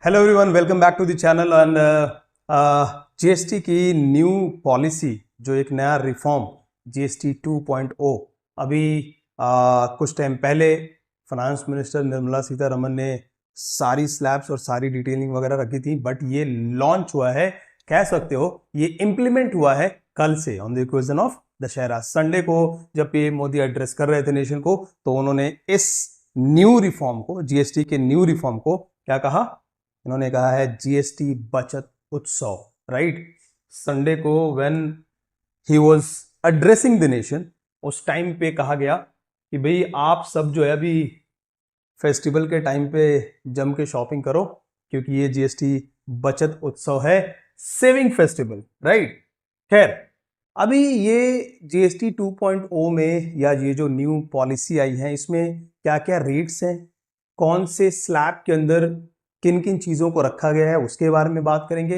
Hello everyone, welcome back to the channel. And GST की new policy, जो एक नया रिफॉर्म जीएसटी 2.0 अभी कुछ टाइम पहले फाइनेंस मिनिस्टर निर्मला सीतारमन ने सारी स्लैब्स और सारी डिटेलिंग वगैरह रखी थी, बट ये लॉन्च हुआ है, कह सकते हो ये इम्प्लीमेंट हुआ है कल से on the occasion of Dussehra. Sunday को जब पीएम मोदी एड्रेस कर रहे थे नेशन को, तो उन्होंने इस न्यू रिफॉर्म को, जीएसटी के न्यू रिफॉर्म को क्या कहा? इन्होंने कहा है जीएसटी बचत उत्सव। राइट, संडे को when he was addressing the nation, उस टाइम पे कहा गया कि भाई आप सब जो है अभी फेस्टिवल के टाइम पे जम के शॉपिंग करो, क्योंकि ये जीएसटी बचत उत्सव है, सेविंग फेस्टिवल। राइट, खैर अभी ये जीएसटी 2.0 में या ये जो न्यू पॉलिसी आई है, इसमें क्या क्या रेट्स हैं, कौन से स्लैब के अंदर किन किन चीज़ों को रखा गया है, उसके बारे में बात करेंगे।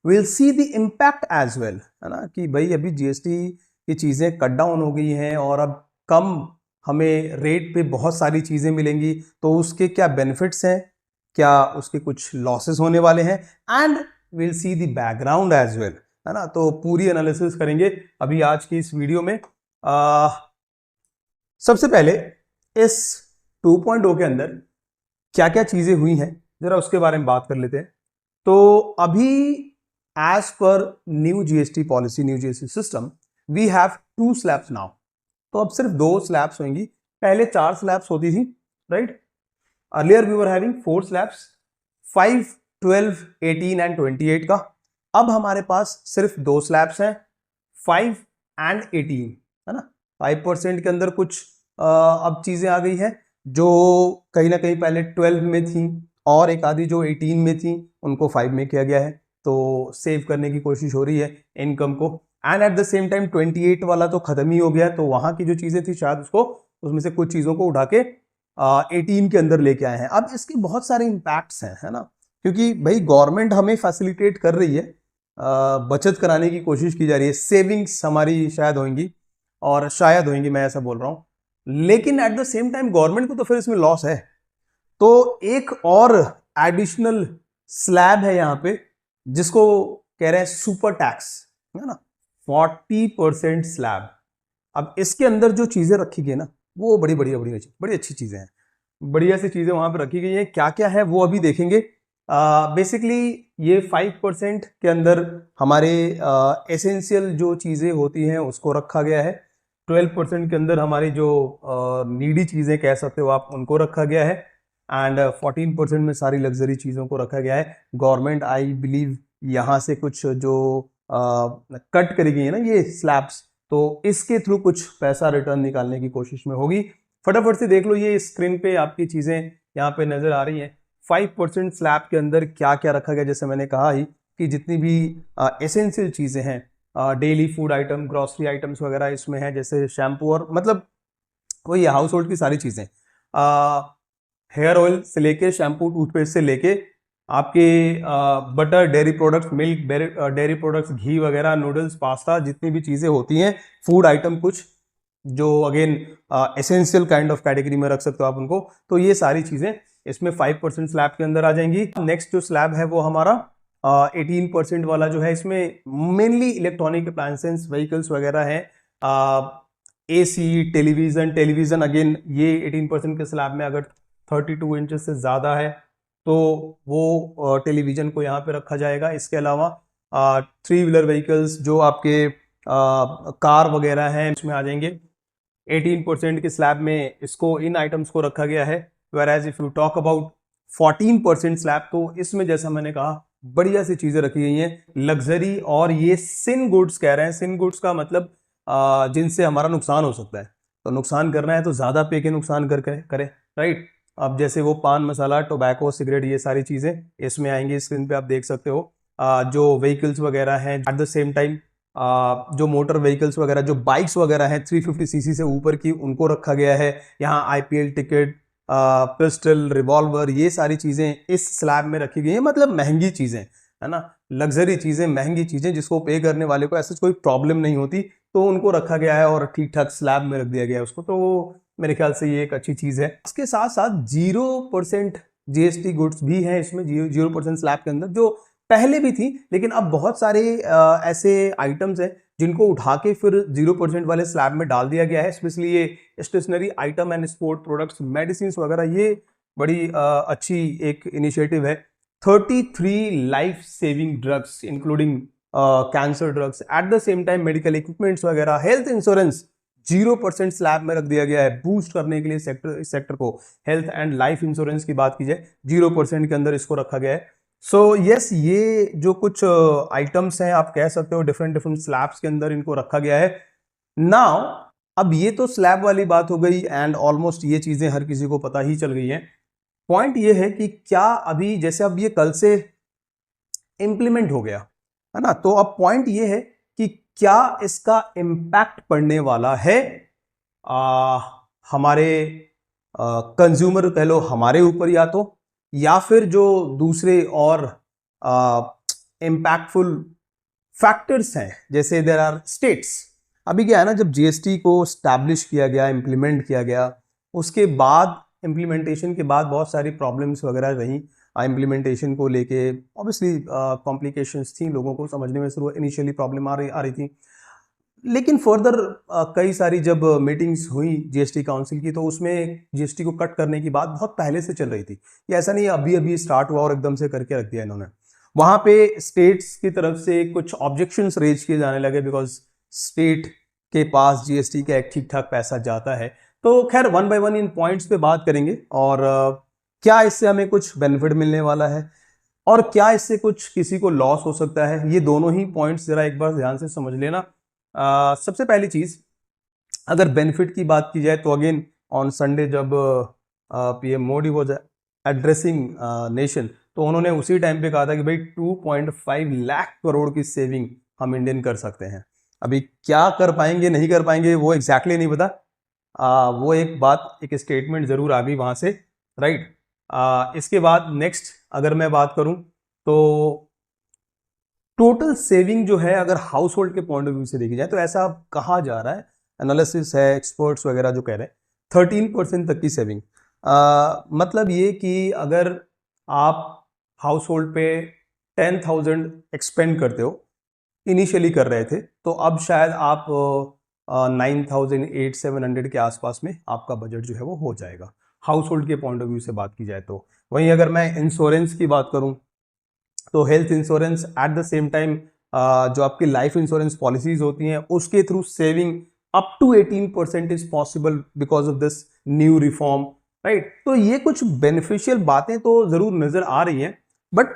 Will see the impact as well, है ना, कि भाई अभी जीएसटी की चीज़ें कट डाउन हो गई हैं और अब कम हमें रेट पे बहुत सारी चीज़ें मिलेंगी, तो उसके क्या बेनिफिट्स हैं, क्या उसके कुछ लॉसेस होने वाले हैं, and will see the background as well, है ना। तो पूरी एनालिसिस करेंगे अभी आज की इस वीडियो में। सबसे पहले इस 2.0 के अंदर क्या क्या चीज़ें हुई हैं, जरा उसके बारे में बात कर लेते हैं। तो अभी as per new GST policy, new GST system, we have 2 slabs now. तो अब सिर्फ 2 स्लैब्स होंगी, पहले 4 स्लैब्स होती थी। Right, earlier we were having 4 slabs, 5, 12, 18 and 28 का। अब हमारे पास सिर्फ 2 स्लैब्स हैं, 5 एंड 18, है ना। 5% के अंदर कुछ अब चीजें आ गई हैं जो कहीं ना कहीं पहले 12 में थी, और एक आधी जो 18 में थी उनको 5 में किया गया है। तो सेव करने की कोशिश हो रही है इनकम को। And eight the same time 28 वाला तो खत्म ही हो गया, तो वहां की जो चीजें थी शायद उसको, उसमें से कुछ चीजों को उठा के 18 के अंदर लेके आए हैं। अब इसके बहुत सारे इम्पैक्ट्स हैं, है ना, क्योंकि भाई गवर्नमेंट हमें फैसिलिटेट कर रही है, बचत कराने की कोशिश की जा रही है, सेविंग्स हमारी शायद होंगी, और शायद होंगी, मैं ऐसा बोल रहा हूँ, लेकिन eight the same time government को तो फिर इसमें लॉस है। तो एक और एडिशनल स्लैब है यहाँ पे, जिसको कह रहे हैं सुपर टैक्स, है ना, 40% स्लैब। अब इसके अंदर जो चीजें रखी गई ना, वो बड़ी बड़ी बड़ी बड़ी अच्छी चीजें हैं, बढ़िया सी चीजें वहां पे रखी गई हैं। क्या क्या है वो अभी देखेंगे। बेसिकली ये 5% के अंदर हमारे एसेंशियल जो चीजें होती हैं उसको रखा गया है। 12% के अंदर हमारी जो नीडी चीजें कह सकते हो आप, उनको रखा गया है। एंड 14% में सारी लग्जरी चीज़ों को रखा गया है। गवर्नमेंट आई बिलीव यहाँ से कुछ जो कट करी गई है ना ये स्लैब्स, तो इसके थ्रू कुछ पैसा रिटर्न निकालने की कोशिश में होगी। फटाफट से देख लो, ये स्क्रीन पे आपकी चीज़ें यहाँ पे नज़र आ रही हैं। 5% स्लैब के अंदर क्या क्या रखा गया, जैसे मैंने कहा ही कि जितनी भी एसेंशियल चीज़ें हैं, daily food item, grocery items वगैरह इसमें है, जैसे शैम्पू और मतलब वही हाउस होल्ड की सारी चीज़ें, हेयर ऑयल से लेके शैम्पू, टूथपेस्ट से लेके आपके butter, dairy products, milk, dairy products, घी वगैरह, नूडल्स, पास्ता, जितनी भी चीज़ें होती हैं, फूड आइटम कुछ जो again essential kind of category में रख सकते हो आप उनको, तो ये सारी चीज़ें इसमें 5% स्लैब के अंदर आ जाएंगी। नेक्स्ट जो स्लैब है वो हमारा 18% वाला जो है, इसमें मेनली इलेक्ट्रॉनिक अप्लायंसेस, व्हीकल्स वगैरह हैं, एसी, टेलीविज़न अगेन ये 18% के स्लैब में, अगर 32 इंचेस से ज़्यादा है तो वो टेलीविज़न को यहाँ पे रखा जाएगा। इसके अलावा 3 व्हीलर व्हीकल्स जो आपके कार वगैरह हैं इसमें आ जाएंगे। 18% के स्लैब में इसको, इन आइटम्स को रखा गया है। Whereas if you talk about 14% slab, तो इसमें जैसा मैंने कहा बढ़िया सी चीज़ें रखी गई हैं, लग्जरी, और ये सिन गुड्स कह रहे हैं। सिन गुड्स का मतलब जिनसे हमारा नुकसान हो सकता है, तो नुकसान करना है तो ज़्यादा पे के नुकसान करके करें। राइट, अब जैसे वो पान मसाला, टोबैको, सिगरेट, ये सारी चीज़ें इसमें आएंगी। स्क्रीन पे आप देख सकते हो जो व्हीकल्स वगैरह हैं, एट द सेम टाइम जो मोटर व्हीकल्स वगैरह, जो बाइक्स वगैरह हैं 350 सीसी से ऊपर की, उनको रखा गया है। यहाँ आईपीएल टिकट, पिस्टल, रिवॉल्वर, ये सारी चीज़ें इस स्लैब में रखी गई हैं। मतलब महंगी चीज़ें, है ना, लग्जरी चीज़ें, महंगी चीज़ें, जिसको पे करने वाले को ऐसा कोई प्रॉब्लम नहीं होती, तो उनको रखा गया है और ठीक ठाक स्लैब में रख दिया गया है उसको। तो मेरे ख्याल से ये एक अच्छी चीज़ है। इसके साथ साथ 0% जीएसटी गुड्स भी हैं इसमें 0% स्लैब के अंदर, जो पहले भी थी, लेकिन अब बहुत सारे ऐसे आइटम्स हैं जिनको उठा के फिर 0% वाले स्लैब में डाल दिया गया है। स्पेशली ये stationery item and sport products, medicine वगैरह, ये बड़ी अच्छी एक इनिशिएटिव है। 33 life saving drugs including cancer drugs, at the same time medical equipments वगैरह, हेल्थ इंश्योरेंस 0% स्लैब में रख दिया गया है बूस्ट करने के लिए सेक्टर को। हेल्थ एंड लाइफ इंश्योरेंस की बात की जाए 0% के अंदर इसको रखा गया है। सो यस, ये जो कुछ आइटम्स हैं आप कह सकते हो डिफरेंट स्लैब्स के अंदर इनको रखा गया है। नाउ अब ये तो स्लैब वाली बात हो गई एंड ऑलमोस्ट ये चीजें हर किसी को पता ही चल गई हैं। पॉइंट ये है कि क्या अभी जैसे अब ये कल से इंप्लीमेंट हो गया है ना, तो अब पॉइंट ये है कि क्या इसका इम्पैक्ट पड़ने वाला है हमारे कंज्यूमर कह लो हमारे ऊपर, या फिर जो दूसरे और इम्पैक्टफुल फैक्टर्स हैं, जैसे देयर आर स्टेट्स। अभी क्या है ना, जब जीएसटी को स्टैब्लिश किया गया, इंप्लीमेंट किया गया, उसके बाद इम्प्लीमेंटेशन के बाद बहुत सारी प्रॉब्लम्स वगैरह रही इम्प्लीमेंटेशन को लेके। ऑब्वियसली कॉम्प्लिकेशंस थी, लोगों को समझने में शुरू इनिशियली प्रॉब्लम आ रही थी, लेकिन फर्दर कई सारी जब मीटिंग्स हुई जीएसटी काउंसिल की, तो उसमें जीएसटी को कट करने की बात बहुत पहले से चल रही थी। ये ऐसा नहीं अभी अभी स्टार्ट हुआ और एकदम से करके रख दिया इन्होंने। वहां पे स्टेट्स की तरफ से कुछ ऑब्जेक्शंस रेज किए जाने लगे, बिकॉज स्टेट के पास जीएसटी का एक ठीक ठाक पैसा जाता है। तो खैर one by one in points पे बात करेंगे, और क्या इससे हमें कुछ बेनिफिट मिलने वाला है और क्या इससे कुछ किसी को लॉस हो सकता है, ये दोनों ही पॉइंट्स जरा एक बार ध्यान से समझ लेना। सबसे पहली चीज, अगर बेनिफिट की बात की जाए तो अगेन ऑन संडे जब PM Modi was addressing nation, तो उन्होंने उसी टाइम पे कहा था कि भाई 2.5 लाख करोड़ की सेविंग हम इंडियन कर सकते हैं। अभी क्या कर पाएंगे नहीं कर पाएंगे वो एग्जैक्टली नहीं पता, वो एक बात, एक स्टेटमेंट जरूर आ गई वहां से, राइट। इसके बाद नेक्स्ट अगर मैं बात करूं तो टोटल सेविंग जो है अगर हाउस होल्ड के पॉइंट ऑफ व्यू से देखी जाए तो ऐसा कहा जा रहा है, एनालिसिस है, एक्सपर्ट्स वगैरह जो कह रहे हैं 13% तक की सेविंग। मतलब ये कि अगर आप हाउस होल्ड पे 10,000 एक्सपेंड करते हो, इनिशियली कर रहे थे, तो अब शायद आप 9,800-700 के आसपास में आपका बजट जो है वो हो जाएगा, हाउस होल्ड के पॉइंट ऑफ व्यू से बात की जाए तो। वहीं अगर मैं इंश्योरेंस की बात करूं तो health insurance at the same time जो आपकी लाइफ इंश्योरेंस पॉलिसीज होती हैं उसके through saving up to 18% is possible because of this new reform, right. तो ये कुछ बेनिफिशियल बातें तो जरूर नजर आ रही हैं, बट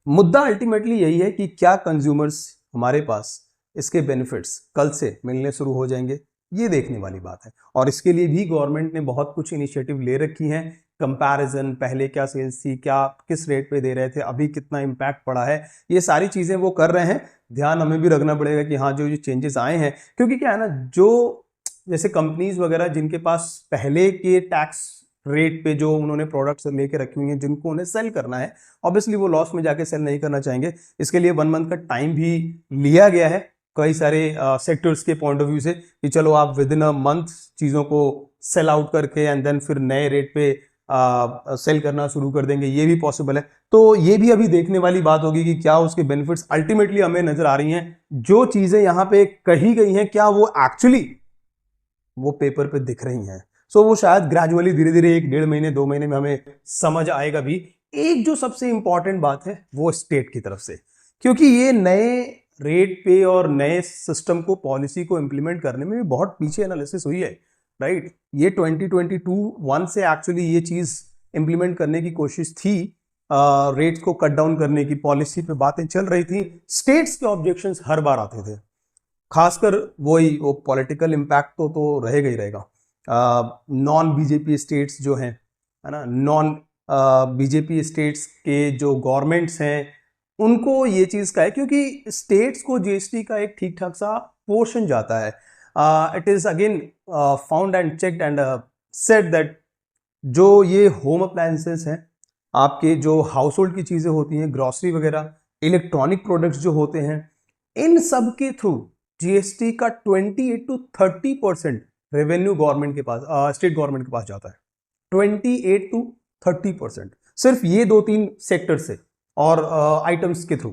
मुद्दा अल्टीमेटली यही है कि क्या कंज्यूमर्स हमारे पास इसके बेनिफिट्स कल से मिलने शुरू हो जाएंगे, ये देखने वाली बात है। और इसके लिए भी गवर्नमेंट ने बहुत कुछ इनिशिएटिव ले रखी हैं, कंपैरिजन, पहले क्या सेल्स थी, क्या किस रेट पे दे रहे थे, अभी कितना इम्पैक्ट पड़ा है, ये सारी चीजें वो कर रहे हैं। ध्यान हमें भी रखना पड़ेगा कि हाँ जो ये चेंजेस आए हैं, क्योंकि क्या है ना, जो जैसे कंपनीज वगैरह जिनके पास पहले के टैक्स रेट पे जो उन्होंने प्रोडक्ट्स लेके रखी हुई हैं, जिनको उन्हें सेल करना है, ऑब्वियसली वो लॉस में जाके सेल नहीं करना चाहेंगे। इसके लिए 1 मंथ का टाइम भी लिया गया है कई सारे सेक्टर्स के पॉइंट ऑफ व्यू से, कि चलो आप विद इन अ मंथ चीजों को सेल आउट करके एंड देन फिर नए रेट पे सेल करना शुरू कर देंगे, ये भी पॉसिबल है। तो ये भी अभी देखने वाली बात होगी कि क्या उसके बेनिफिट्स अल्टीमेटली हमें नजर आ रही हैं, जो चीजें यहां पे कही गई हैं क्या वो एक्चुअली वो पेपर पे दिख रही हैं। सो वो शायद ग्रेजुअली धीरे धीरे 1-1.5 महीने 2 महीने में हमें समझ आएगा भी। एक जो सबसे इंपॉर्टेंट बात है वो स्टेट की तरफ से, क्योंकि ये नए रेट पे और नए सिस्टम को, पॉलिसी को इंप्लीमेंट करने में भी बहुत पीछे एनालिसिस हुई है, राइट। ये 2022-1 से एक्चुअली ये चीज इंप्लीमेंट करने की कोशिश थी, रेट्स को कट डाउन करने की पॉलिसी पे बातें चल रही थी, स्टेट्स के ऑब्जेक्शंस हर बार आते थे, खासकर वो पॉलिटिकल इम्पैक्ट तो रहेगा ही रहेगा। नॉन बीजेपी स्टेट्स जो हैं, है ना, नॉन बीजेपी स्टेट्स के जो गवर्नमेंट्स हैं उनको ये चीज का है, क्योंकि स्टेट्स को जीएसटी का एक ठीक ठाक सा पोर्शन जाता है। It is again found and checked and said that जो ये होम अप्लायंसेस हैं, आपके जो हाउस होल्ड की चीजें होती हैं, ग्रॉसरी वगैरह, इलेक्ट्रॉनिक प्रोडक्ट्स जो होते हैं, इन सब के थ्रू जीएसटी का 28-30% रेवेन्यू गवर्नमेंट के पास, स्टेट गवर्नमेंट के पास जाता है। 28-30%। सिर्फ ये 2-3 सेक्टर से और आइटम्स के थ्रू।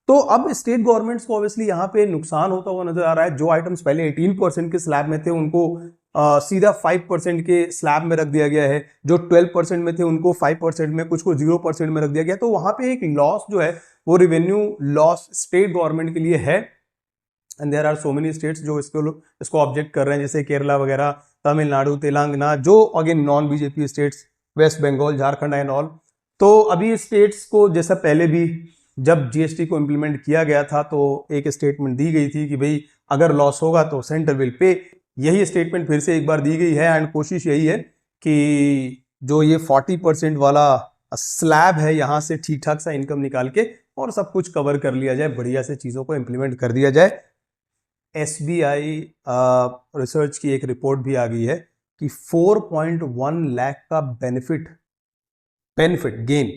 तो अब स्टेट गवर्नमेंट्स को ऑब्वियसली यहाँ पे नुकसान होता हुआ नजर आ रहा है। जो आइटम्स पहले 18% के स्लैब में थे उनको सीधा 5% के स्लैब में रख दिया गया है। जो 12% में थे उनको 5% में, कुछ को 0% में रख दिया गया। तो वहां पे एक लॉस जो है वो रेवेन्यू लॉस स्टेट गवर्नमेंट के लिए है। And there are so many states जो इसको ऑब्जेक्ट कर रहे हैं, जैसे केरला वगैरह, तमिलनाडु, तेलंगाना, जो again non BJP states, West Bengal, Jharkhand and all. तो अभी स्टेट्स को जैसा पहले भी जब जीएसटी को इम्प्लीमेंट किया गया था तो एक स्टेटमेंट दी गई थी कि भाई अगर लॉस होगा तो सेंटर विल पे। यही स्टेटमेंट फिर से एक बार दी गई है एंड कोशिश यही है कि जो ये 40% वाला स्लैब है यहाँ से ठीक ठाक सा इनकम निकाल के और सब कुछ कवर कर लिया जाए, बढ़िया से चीजों को इम्प्लीमेंट कर दिया जाए। एसबीआई रिसर्च की एक रिपोर्ट भी आ गई है कि 4.1 लाख का बेनिफिट गेन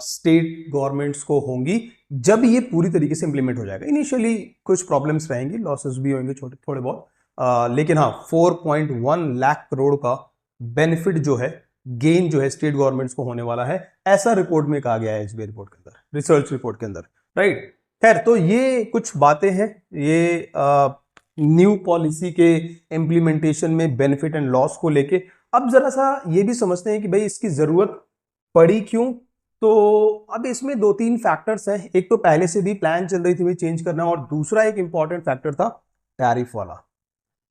स्टेट गवर्नमेंट्स को होंगी जब ये पूरी तरीके से इंप्लीमेंट हो जाएगा। इनिशियली कुछ प्रॉब्लम्स रहेंगी, लॉसेस भी होंगे छोटे थोड़े बहुत, लेकिन हाँ 4.1 लाख करोड़ का बेनिफिट जो है, गेन जो है स्टेट गवर्नमेंट्स को होने वाला है, ऐसा रिपोर्ट में कहा गया है एसबीआई रिपोर्ट के अंदर, रिसर्च रिपोर्ट के अंदर, राइट। खैर, तो ये कुछ बातें हैं ये न्यू पॉलिसी के इम्प्लीमेंटेशन में बेनिफिट एंड लॉस को लेके। अब जरा सा ये भी समझते हैं कि भाई इसकी जरूरत पड़ी क्यों। तो अब इसमें 2-3 फैक्टर्स हैं। एक तो पहले से भी प्लान चल रही थी भाई चेंज करना, और दूसरा एक इंपॉर्टेंट फैक्टर था टैरिफ वाला,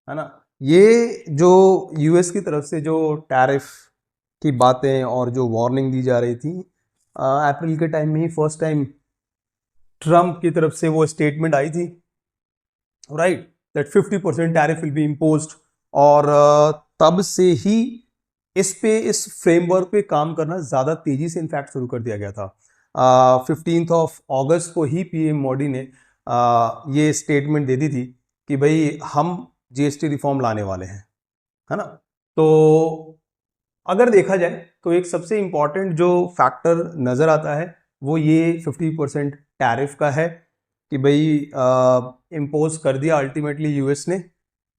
है ना। ये जो यूएस की तरफ से जो टैरिफ की बातें और जो वार्निंग दी जा रही थी, अप्रैल के टाइम में ही फर्स्ट टाइम ट्रम्प की तरफ से वो स्टेटमेंट आई थी, right, that 50% tariff will be imposed. और तब से ही इस फ्रेमवर्क पे काम करना ज्यादा तेजी से इनफैक्ट शुरू कर दिया गया था। 15 अगस्त को ही पीएम मोदी ने ये स्टेटमेंट दे दी थी कि भाई हम जीएसटी रिफॉर्म लाने वाले हैं, है ना। तो अगर देखा जाए तो एक सबसे इंपॉर्टेंट जो फैक्टर नजर आता है वो ये 50% टैरिफ का है कि भाई इम्पोज कर दिया अल्टीमेटली यूएस ने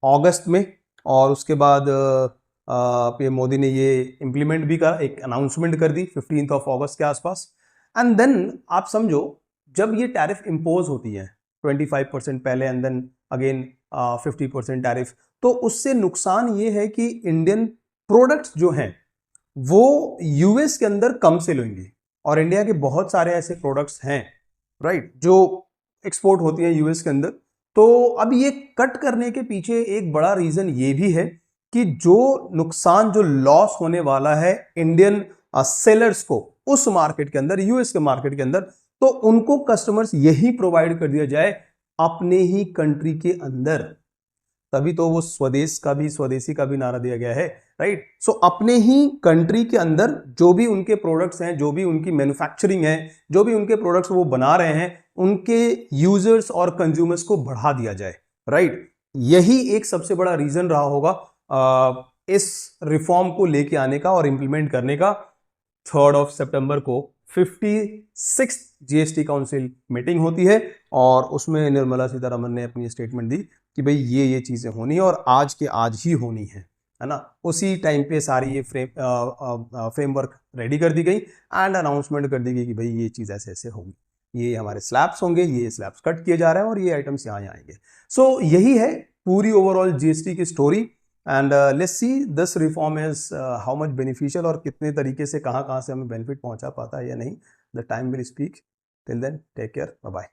अगस्त में, और उसके बाद पीएम मोदी ने ये इम्प्लीमेंट भी करा, एक अनाउंसमेंट कर दी 15 अगस्त के आसपास। एंड देन आप समझो जब ये टैरिफ इम्पोज होती है 25% पहले एंड देन अगेन 50% टैरिफ, तो उससे नुकसान ये है कि इंडियन प्रोडक्ट्स जो हैं वो यूएस के अंदर कम सेल होंगी, और इंडिया के बहुत सारे ऐसे प्रोडक्ट्स हैं, राइट, जो एक्सपोर्ट होती हैं यूएस के अंदर। तो अब ये कट करने के पीछे एक बड़ा रीजन ये भी है कि जो नुकसान, जो लॉस होने वाला है इंडियन सेलर्स को उस मार्केट के अंदर, यूएस के मार्केट के अंदर, तो उनको कस्टमर्स यही प्रोवाइड कर दिया जाए अपने ही कंट्री के अंदर। तभी तो वो स्वदेश का भी, स्वदेशी का भी नारा दिया गया है, राइट। सो अपने ही कंट्री के अंदर जो भी उनके प्रोडक्ट्स हैं, जो भी उनकी मैन्युफैक्चरिंग है, जो भी उनके प्रोडक्ट्स वो बना रहे हैं, उनके यूजर्स और कंज्यूमर्स को बढ़ा दिया जाए, राइट। यही एक सबसे बड़ा रीजन रहा होगा इस रिफॉर्म को लेके आने का और इंप्लीमेंट करने का। 3 सितंबर को 56th जीएसटी काउंसिल मीटिंग होती है और उसमें निर्मला सीतारमन ने अपनी स्टेटमेंट दी कि भाई ये चीजें होनी है और आज के आज ही होनी है ना। उसी टाइम पे सारी ये फ्रेमवर्क रेडी कर दी गई एंड अनाउंसमेंट कर दी गई कि भाई ये चीज ऐसे ऐसे होगी, ये हमारे स्लैब्स होंगे, ये स्लैब्स कट किए जा रहे हैं और ये आइटम्स यहाँ आएंगे। सो यही है पूरी ओवरऑल जीएसटी की story. And let's see this reform is how much beneficial, और कितने तरीके से कहाँ से हमें बेनिफिट पहुंचा पाता है या नहीं। The time will speak. Till then take care, bye bye.